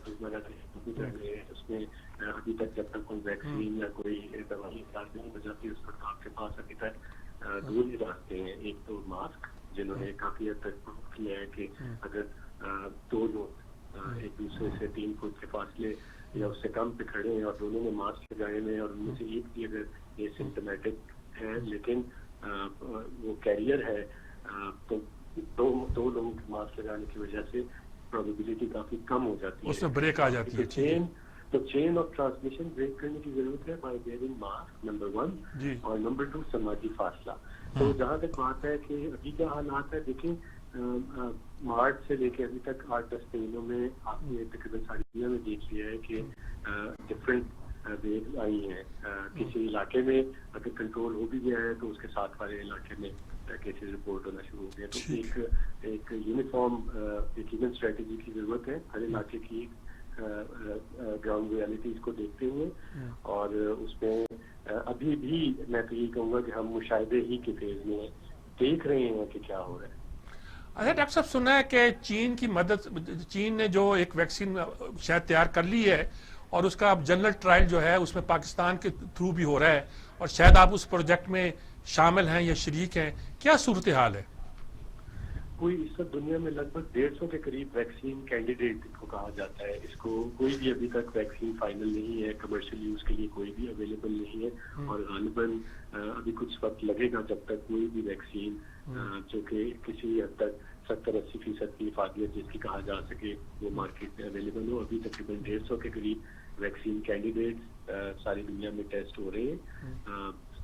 उसमें अभी तक जब तक कोई वैक्सीन या कोई दवाई इलाज नहीं हो जाती, उस वक्त आपके पास अभी तक दो ही रास्ते हैं। एक तो मास्क, जिन्होंने काफी हद तक प्रूव किया है कि अगर दो लोग एक दूसरे से 3 फुट के फासले या उससे कम पे खड़े हैं और दोनों ने मास्क लगाए हुए हैं, और उनमें से एक भी अगर ये सिम्टोमेटिक है लेकिन वो कैरियर है, तो दो लोगों के मास्क लगाने की वजह से प्रोबेबिलिटी काफी कम हो जाती है, उसमें ब्रेक आ जाती है। तो चेन ऑफ ट्रांसमिशन ब्रेक करने की जरूरत है बाय वेयरिंग मास्क, नंबर 1, और नंबर 2 समाजी फासला। तो जहाँ तक बात है कि अभी क्या हालात है, देखिए मार्च से लेके अभी तक 8-10 महीनों में आपने तकरीबन सारी दुनिया में देख लिया है कि डिफरेंट वेव आई हैं। किसी इलाके में अगर कंट्रोल हो भी गया है तो उसके साथ वाले इलाके में केसेस रिपोर्ट होना शुरू हो गया। तो एक यूनिफॉर्म यकीनन स्ट्रेटेजी की जरूरत है हर इलाके की, ग्राउंड रियलिटीज को देखते हुए, और उसमें अभी भी मैं तो ये कहूँगा कि हम मुशाहिदे ही के फेज में देख रहे हैं कि क्या हो रहा है। अच्छा डॉक्टर साहब, सुना है कि चीन ने जो एक वैक्सीन शायद तैयार कर ली है और उसका अब जनरल ट्रायल जो है उसमें पाकिस्तान के थ्रू भी हो रहा है और शायद आप उस प्रोजेक्ट में शामिल हैं या शरीक हैं, क्या सूरत हाल है? कोई इस वक्त दुनिया में लगभग 150 के करीब वैक्सीन कैंडिडेट को कहा जाता है। इसको कोई भी अभी तक वैक्सीन फाइनल नहीं है, कमर्शियल यूज के लिए कोई भी अवेलेबल नहीं है और गालिबन अभी कुछ वक्त लगेगा जब तक कोई भी वैक्सीन जो कि किसी हद तक 70-80% की इफादियत जिसकी कहा जा सके वो मार्केट में अवेलेबल हो। अभी तकरीबन 150 के करीब वैक्सीन कैंडिडेट सारी दुनिया में टेस्ट हो रहे हैं।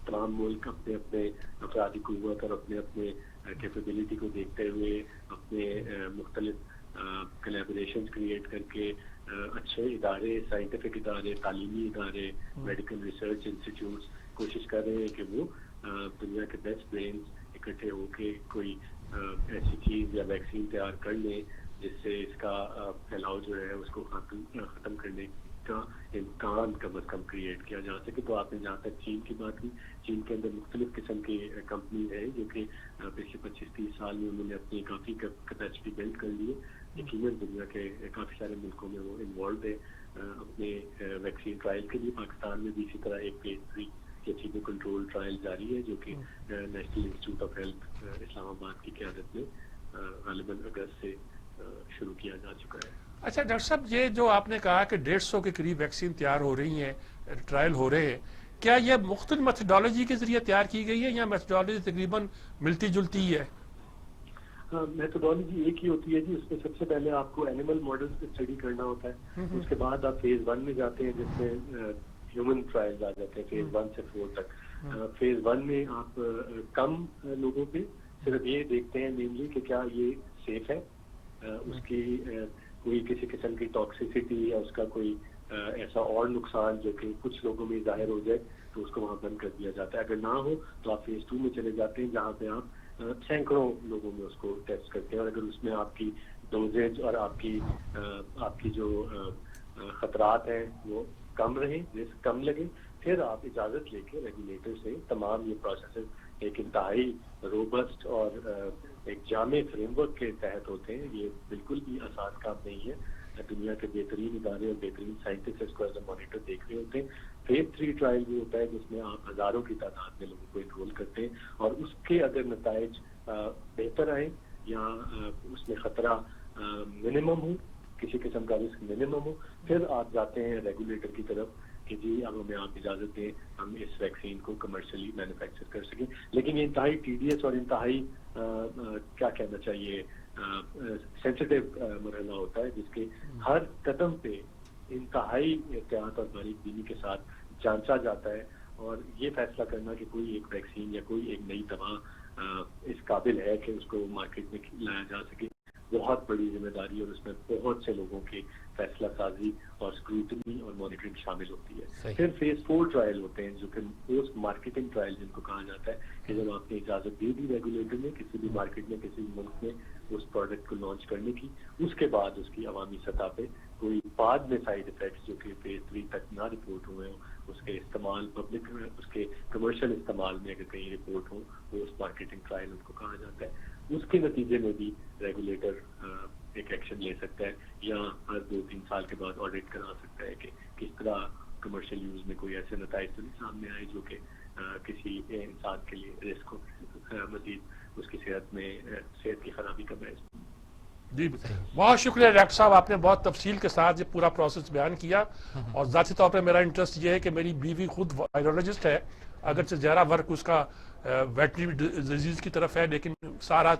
तमाम मुल्क अपने अपने अफरादी कुव्वत और अपने अपने कैपेबिलिटी को देखते हुए अपने मुख्तलिफ कोलैबोरेशंस क्रिएट करके अच्छे इदारे, साइंटिफिक इदारे, तालीमी इदारे, मेडिकल रिसर्च इंस्टीट्यूट्स कोशिश कर रहे हैं कि वो दुनिया के बेस्ट ब्रेन्स इकट्ठे होके कोई ऐसी चीज़ या वैक्सीन तैयार कर लें जिससे इसका फैलाव जो है उसको ख़त्म करने का इम्कान कम अज़ कम क्रिएट किया जा सके। तो आपने जहाँ तक चीन की बात की, चीन के अंदर मुख्तलिफ किस्म की कंपनीज हैं जो कि पिछले 25-30 साल में उन्होंने अपनी काफ़ी कैपेसिटी बिल्ड कर ली है। यकीनन दुनिया के काफ़ी सारे मुल्कों में वो इन्वॉल्व है अपने वैक्सीन ट्रायल के लिए। पाकिस्तान में भी इसी तरह एक फेज 3 प्लेसिबो कंट्रोल ट्रायल जारी है जो कि national institute of health Islamabad की क़यादत में गालिबन अगस्त से शुरू किया जा चुका है। अच्छा डॉक्टर साहब, ये जो आपने कहा कि 150 के करीब वैक्सीन तैयार हो रही हैं, ट्रायल हो रहे हैं, क्या ये मुख्तलिफ मेथोडोलॉजी के जरिए तैयार की गई है या मेथोडोलॉजी तकरीबन मिलती जुलती ही है? मेथोडोलॉजी एक ही होती है जी। उसमें सबसे पहले आपको एनिमल मॉडल्स पे स्टडी करना होता है, उसके बाद आप फेज 1 में जाते हैं जिसमें ह्यूमन ट्रायल्स आ जाते हैं फेज 1 से 4 तक। फेज 1 में आप कम लोगों पे सिर्फ ये देखते हैं मेनली कि क्या ये सेफ है, उसकी कोई किसी किस्म की टॉक्सिसिटी या उसका कोई ऐसा और नुकसान जो कि कुछ लोगों में जाहिर हो जाए तो उसको वहाँ बंद कर दिया जाता है। अगर ना हो तो आप फेज 2 में चले जाते हैं जहाँ पे आप सैकड़ों लोगों में उसको टेस्ट करते हैं और अगर उसमें आपकी डोजेज और आपकी जो खतरात हैं वो कम रहे, रिस्क कम लगे, फिर आप इजाज़त लेके रेगुलेटर से तमाम ये प्रोसेस एक इंतहाई रोबस्ट और एक जामे फ्रेमवर्क के तहत होते हैं। ये बिल्कुल भी आसान काम नहीं है। दुनिया के बेहतरीन इदारे और बेहतरीन साइंटिस्ट इसको एज ए मॉनिटर देख रहे होते हैं। फेज 3 ट्रायल भी होता है जिसमें आप हजारों की तादाद में लोगों को इनरोल करते हैं और उसके अगर नताइज बेहतर आए या उसमें खतरा मिनिमम हो, किसी किस्म का रिस्क मिनिमम हो, फिर आप जाते हैं रेगुलेटर की तरफ कि जी अब हमें आप इजाज़त दें हम इस वैक्सीन को कमर्शियली मैन्युफैक्चर कर सकें। लेकिन ये इंतहाई टीडियस और इंतहाई क्या कहना चाहिए सेंसिटिव मरहला होता है जिसके हर कदम पे इंतहाई एहतियात और बारीकबीनी के साथ जांचा जाता है और ये फैसला करना कि कोई एक वैक्सीन या कोई एक नई दवा इस काबिल है कि उसको मार्केट में लाया जा सके, बहुत बड़ी जिम्मेदारी और उसमें बहुत से लोगों की फैसला साजी और स्क्रूटनी और मॉनिटरिंग शामिल होती है। फिर फेज 4 ट्रायल होते हैं जो कि पोस्ट मार्केटिंग ट्रायल जिनको कहा जाता है कि जब आपने इजाजत दे दी रेगुलेटर ने किसी भी मार्केट में किसी भी मुल्क में उस प्रोडक्ट को लॉन्च करने की, उसके बाद उसकी अवामी सतह पे कोई बाद में साइड इफेक्ट्स जो कि फेज 3 तक ना रिपोर्ट हुए हो उसके इस्तेमाल पब्लिक उसके कमर्शियल इस्तेमाल में अगर कहीं रिपोर्ट हो पोस्ट मार्केटिंग ट्रायल उनको कहा जाता है। उसके नतीजे में भी रेगुलेटर एक एक्शन ले सकता है या हर 2-3 साल के बाद ऑडिट करा सकता है कि किस तरह कमर्शियल यूज में कोई ऐसे नताइज तो नहीं सामने आए जो कि किसी इंसान के लिए रिस्क हो, मजीद उसकी सेहत की खराबी का बायस। जी बहुत शुक्रिया डॉक्टर साहब, आपने बहुत तफसील के साथ ये पूरा प्रोसेस बयान किया और ज़ाती तौर पर मेरा इंटरेस्ट ये है कि मेरी बीवी खुद वायरोलॉजिस्ट है, अगरचे ज़्यादा वर्क उसका वेटरी डिजीज की तरफ है लेकिन सारा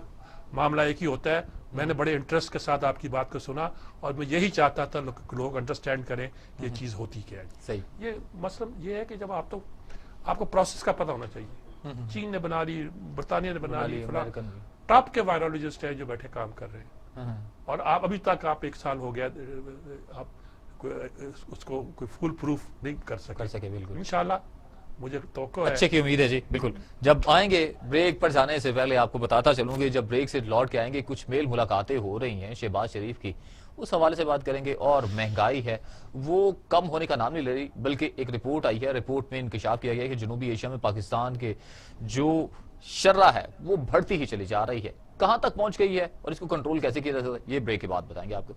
मामला एक ही होता है। मैंने बड़े इंटरेस्ट के साथ आपकी बात को सुना और मैं यही चाहता था लोग अंडरस्टैंड करें ये चीज़ होती क्या है। सही ये मतलब ये है कि जब आपको प्रोसेस का पता होना चाहिए। चीन ने बना ली, बरतानिया ने बना ली, टॉप के वायरोलॉजिस्ट है जो बैठे काम कर रहे हैं और आप अभी तक आप 1 साल हो गया आप उसको कोई फुल प्रूफ नहीं कर सके। बिल्कुल इंशाल्लाह मुझे तो अच्छे की उम्मीद है जी। बिल्कुल जब आएंगे ब्रेक पर जाने से पहले आपको बताता चलूंगी जब ब्रेक से लौट के आएंगे कुछ मेल मुलाकातें हो रही हैं शहबाज शरीफ की, उस हवाले से बात करेंगे। और महंगाई है वो कम होने का नाम नहीं ले रही, बल्कि एक रिपोर्ट आई है, रिपोर्ट में इंकशाफ किया गया है कि जनूबी एशिया में पाकिस्तान के जो शर्रा है वो बढ़ती ही चली जा रही है। कहां तक पहुंच गई है और इसको कंट्रोल कैसे किया जा सकता है, ये ब्रेक के बाद बताएंगे आपको।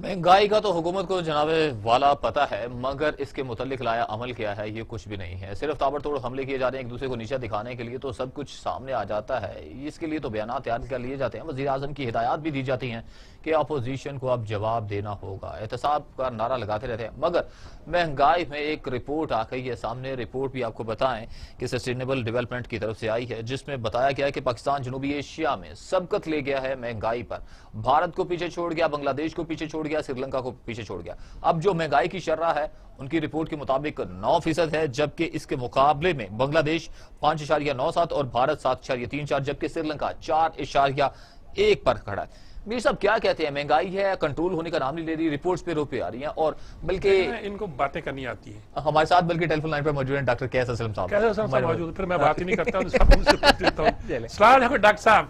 महंगाई का तो हुकूमत को जनाबे वाला पता है, मगर इसके मुतल्लिक लाया अमल क्या है ये कुछ भी नहीं है। सिर्फ ताबड़तोड़ हमले किए जा रहे हैं एक दूसरे को नीचा दिखाने के लिए, तो सब कुछ सामने आ जाता है। इसके लिए तो बयान तैयार कर लिए जाते हैं, वज़ीर आज़म की हिदायत भी दी जाती हैं कि अपोजिशन को अब जवाब देना होगा, एहतसाब का नारा लगाते रहते हैं। मगर महंगाई में एक रिपोर्ट आ गई है सामने, रिपोर्ट भी आपको बताएं कि सस्टेनेबल डेवलपमेंट की तरफ से आई है, जिसमें बताया गया है कि पाकिस्तान जनूबी एशिया में सबकत ले गया है महंगाई पर। भारत को पीछे छोड़ गया, बांग्लादेश को पीछे छोड़ गया, श्रीलंका को पीछे छोड़ गया। अब जो महंगाई की शर्रा है उनकी रिपोर्ट के मुताबिक 9% है, जबकि इसके मुकाबले में बांग्लादेश 5.97 और भारत 7.34, जबकि श्रीलंका 4.1 पर खड़ा है। मीर साहब क्या कहते हैं, महंगाई है कंट्रोल होने का नाम नहीं ले रही, रिपोर्ट्स पे रोपे आ रही हैं, और बल्कि इनको बातें करनी आती है। हमारे साथ बल्कि टेलीफोन लाइन पर मौजूद हैं डॉक्टर कैसर असलम साहब मौजूद, फिर मैं बात ही नहीं करता हूं, सब उनसे पूछ लेता हूं। अस्सलाम वालेकुम डॉक्टर साहब।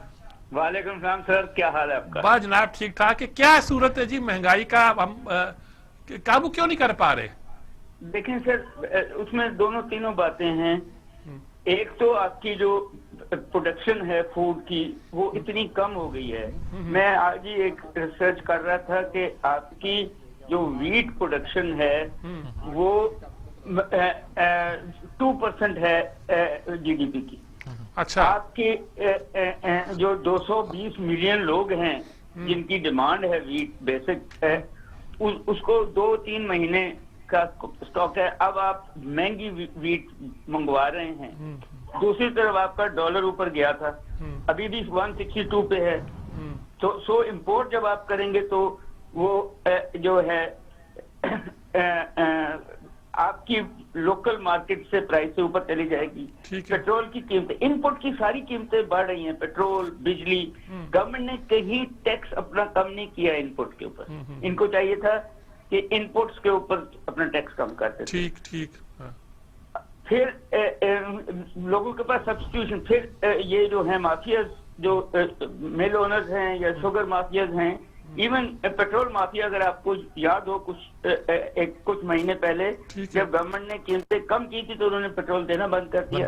वालेकुम सलाम सर, क्या हाल है आपका? बा जनाब ठीक ठाक है। क्या सूरत है जी महंगाई का, हम काबू क्यों नहीं कर पा रहे? देखें सर, उसमें दोनों तीनों बातें हैं। एक तो आपकी जो प्रोडक्शन है फूड की, वो इतनी कम हो गई है। मैं आज ही एक रिसर्च कर रहा था कि आपकी जो वीट प्रोडक्शन है वो 2% है जीडीपी की। अच्छा। आपके जो 220 मिलियन लोग हैं जिनकी डिमांड है वीट बेसिक है, उसको 2-3 महीने का स्टॉक है। अब आप महंगी वीट मंगवा रहे हैं। दूसरी तरफ आपका डॉलर ऊपर गया था, अभी भी 162 पे है। तो सो इंपोर्ट जब आप करेंगे तो वो जो है आपकी लोकल मार्केट से प्राइस से ऊपर चली जाएगी। पेट्रोल की कीमतें, इनपुट की सारी कीमतें बढ़ रही हैं, पेट्रोल, बिजली। गवर्नमेंट ने कहीं टैक्स अपना कम नहीं किया इनपुट के ऊपर। इनको चाहिए था कि इनपुट्स के ऊपर अपना टैक्स कम करते थे। ठीक। फिर लोगों के पास सब्स्टिट्यूशन, फिर ये जो है माफियाज, जो मिल ओनर्स हैं या शुगर माफियाज हैं, इवन पेट्रोल माफिया, अगर आपको याद हो कुछ महीने पहले जब गवर्नमेंट ने कीमतें कम की थी तो उन्होंने पेट्रोल देना बंद कर दिया।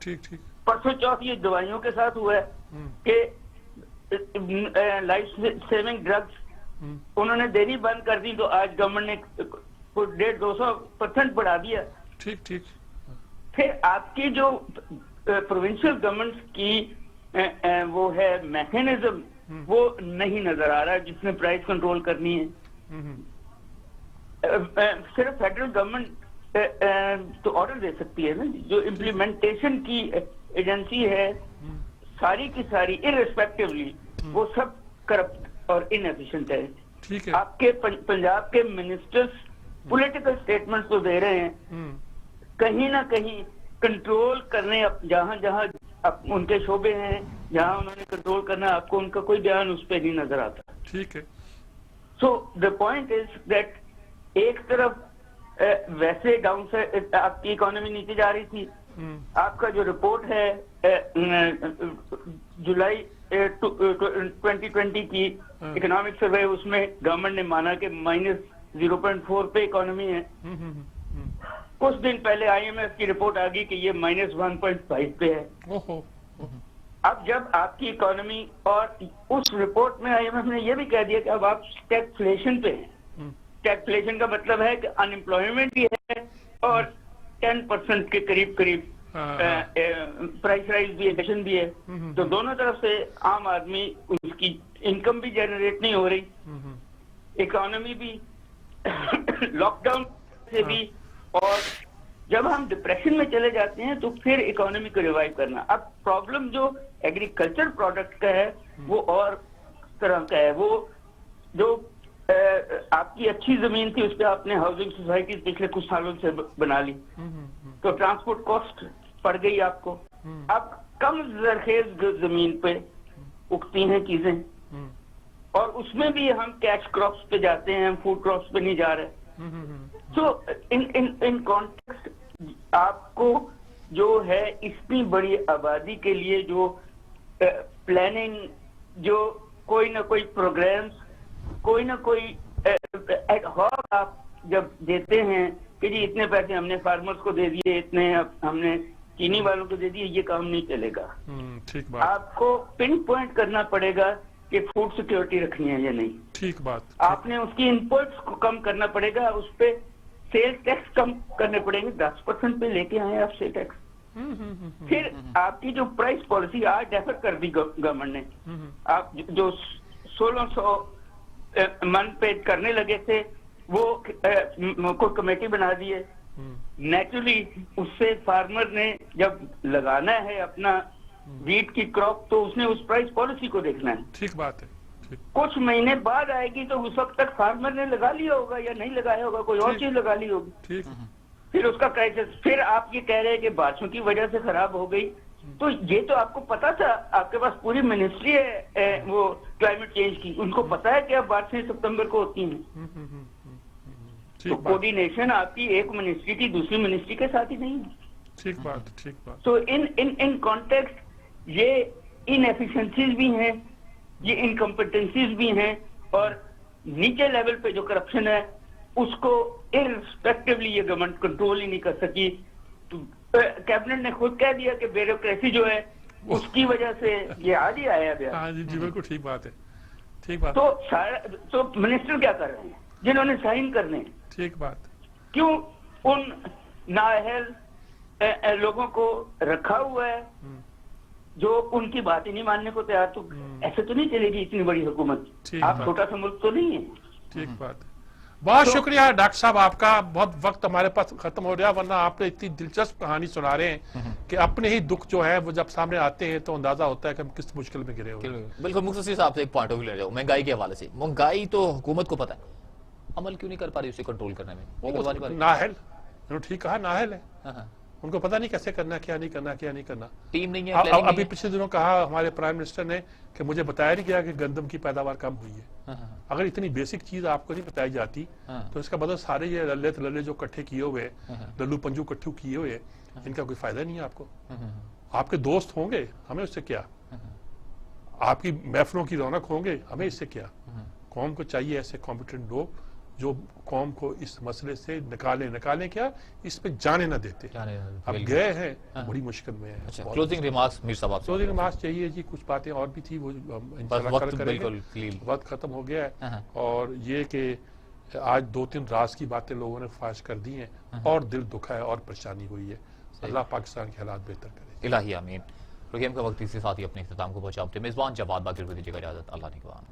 ठीक। परसों चौथ ये दवाइयों के साथ हुआ है कि लाइफ सेविंग ड्रग्स उन्होंने देनी बंद कर दी, तो आज गवर्नमेंट ने 150-200% बढ़ा दिया। ठीक। फिर आपकी जो प्रोविंशियल गवर्नमेंट की वो है मैकेनिज्म, वो नहीं नजर आ रहा है जिसने प्राइस कंट्रोल करनी है। सिर्फ फेडरल गवर्नमेंट तो ऑर्डर दे सकती है ना, जो इम्प्लीमेंटेशन की एजेंसी है सारी की सारी इररिस्पेक्टिवली वो सब करप्ट और इनएफिशिएंट है। ठीक है। आपके पंजाब के मिनिस्टर्स पॉलिटिकल स्टेटमेंट्स तो दे रहे हैं, कहीं ना कहीं कंट्रोल करने जहां जहां उनके शोबे हैं, जहां उन्होंने कंट्रोल करना, आपको उनका कोई बयान उस पर नहीं नजर आता। ठीक है। So the point is that एक तरफ वैसे डाउन से आपकी इकोनॉमी नीचे जा रही थी। आपका जो रिपोर्ट है जुलाई 2020 की इकोनॉमिक सर्वे, उसमें गवर्नमेंट ने माना कि -0.4 पे इकोनॉमी है। कुछ दिन पहले IMF की रिपोर्ट आ गई कि ये -1.5 पे है। अब जब आपकी इकोनॉमी, और उस रिपोर्ट में IMF ने यह भी कह दिया कि अब आप स्टैगफ्लेशन पे हैं। स्टैगफ्लेशन का मतलब है कि अनएम्प्लॉयमेंट भी है और 10% के करीब प्राइस राइज भी है, इन्फ्लेशन भी है। तो दोनों तरफ से आम आदमी, उसकी इनकम भी जनरेट नहीं हो रही, इकोनॉमी भी लॉकडाउन से भी, और जब हम डिप्रेशन में चले जाते हैं तो फिर इकोनॉमी को रिवाइव करना। अब प्रॉब्लम जो एग्रीकल्चर प्रोडक्ट का है वो और तरह का है। वो जो आपकी अच्छी जमीन थी उस पर आपने हाउसिंग सोसाइटी पिछले कुछ सालों से बना ली, तो ट्रांसपोर्ट कॉस्ट पड़ गई आपको। अब कम जरखेज जमीन पे उगती हैं चीजें, और उसमें भी हम कैश क्रॉप्स पे जाते हैं, हम फूड क्रॉप्स पे नहीं जा रहे। तो इन कॉन्टेक्स्ट आपको जो है इतनी बड़ी आबादी के लिए जो प्लानिंग, जो कोई ना कोई प्रोग्राम्स, कोई ना कोई एड हॉक आप जब देते हैं कि जी इतने पैसे हमने फार्मर्स को दे दिए, इतने हमने चीनी वालों को दे दिए, ये काम नहीं चलेगा। ठीक बात। आपको पिन पॉइंट करना पड़ेगा कि फूड सिक्योरिटी रखनी है या नहीं। ठीक बात। आपने उसकी इनपुट्स को कम करना पड़ेगा, उस पे सेल टैक्स कम करने पड़ेंगे। 10% पे लेके आए आप सेल टैक्स। फिर आपकी जो प्राइस पॉलिसी आज डेफर कर दी गवर्नमेंट ने, आप जो 1600 मन पे करने लगे थे वो को कमेटी बना दी है। नेचुरली उससे फार्मर ने जब लगाना है अपना वीट की क्रॉप तो उसने उस प्राइस पॉलिसी को देखना है। ठीक बात है। कुछ महीने बाद आएगी तो उस वक्त तक फार्मर ने लगा लिया होगा या नहीं लगाया होगा, कोई और चीज लगा ली होगी। ठीक। फिर उसका क्राइसिस, फिर आप ये कह रहे हैं कि बारिशों की वजह से खराब हो गई, तो ये तो आपको पता था, आपके पास पूरी मिनिस्ट्री है वो क्लाइमेट चेंज की, उनको पता है कि अब बारिशें सितंबर को होती हैं। तो कोऑर्डिनेशन आपकी एक मिनिस्ट्री की दूसरी मिनिस्ट्री के साथ ही नहीं है। ठीक बात। ठीक बात। तो इन कॉन्टेक्स्ट ये इनएफिशिएंसीज भी हैं, ये इनकम्पिटेंसीज भी हैं, और नीचे लेवल पे जो करप्शन है उसको इररिस्पेक्टिवली ये गवर्नमेंट कंट्रोल ही नहीं कर सकी। तो कैबिनेट ने खुद कह दिया कि ब्यूरोक्रेसी जो है उसकी वजह से ये आज ही आया गया। हाँ जी, बिल्कुल ठीक बात है। ठीक बात। तो मिनिस्टर क्या कर रहे हैं जिन्होंने साइन करने हैं? ठीक बात। क्यों उन नाअहल लोगों को रखा हुआ है जो उनकी बात ही नहीं मानने को तैयार? तो ऐसे तो नहीं चलेगी इतनी बड़ी हुकूमत। आप छोटा सा मुल्क तो नहीं है। ठीक बात है। बहुत शुक्रिया डॉक्टर साहब आपका। बहुत वक्त हमारे पास खत्म हो रहा, वरना आपने इतनी दिलचस्प कहानी सुना रहे हैं कि अपने ही दुख जो है वो जब सामने आते हैं तो अंदाजा होता है कि हम किस मुश्किल में गिरे हुए हैं। बिल्कुल। मुख्तसर साहब से एक पॉइंट ऑफ व्यू ले जाओ महंगाई के हवाले से। महंगाई तो हुकूमत को पता है, अमल क्यों नहीं कर पा रही उसे कंट्रोल करने में? नाहल, ठीक कहा, नाहल है। उनको पता नहीं कैसे करना, क्या नहीं करना, क्या नहीं करना। टीम नहीं है। अभी पिछले दिनों कहा हमारे प्राइम मिनिस्टर ने कि मुझे बताया नहीं गया कि गंदम की पैदावार कम हुई है। अगर इतनी बेसिक चीज आपको नहीं बताई जाती तो इसका मतलब सारे ये लल्ले जो इकट्ठे किए हुए, लल्लू पंजू इकट्ठे किए हुए, इनका कोई फायदा नहीं है आपको। आपके दोस्त होंगे, हमें उससे क्या? आपकी महफिलों की रौनक होंगे, हमें इससे क्या? कौम को चाहिए ऐसे कॉम्पिटेंट लोग जो कौम को इस मसले से निकालें क्या, इस पे जाने ना देते। अब गए हैं, बड़ी मुश्किल में है। अच्छा, क्लोजिंग रिमार्क्स मीर साहब? क्लोजिंग रिमार्क्स चाहिए जी, कुछ बातें और भी थी, वो वक्त खत्म हो गया है। और ये कि आज 2-3 राज की बातें लोगों ने फाश कर दी हैं और दिल दुखा है और परेशानी हुई है। अल्लाह पाकिस्तान के हालात बेहतर करे। इलाही आमीन। प्रोग्राम का वक्त इसी साथ ही अपने इख्तिताम को पहुंचाते हैं। मेजबान जवाद बाकी को दीजिएगा इजाजत। अल्लाह निगहबान।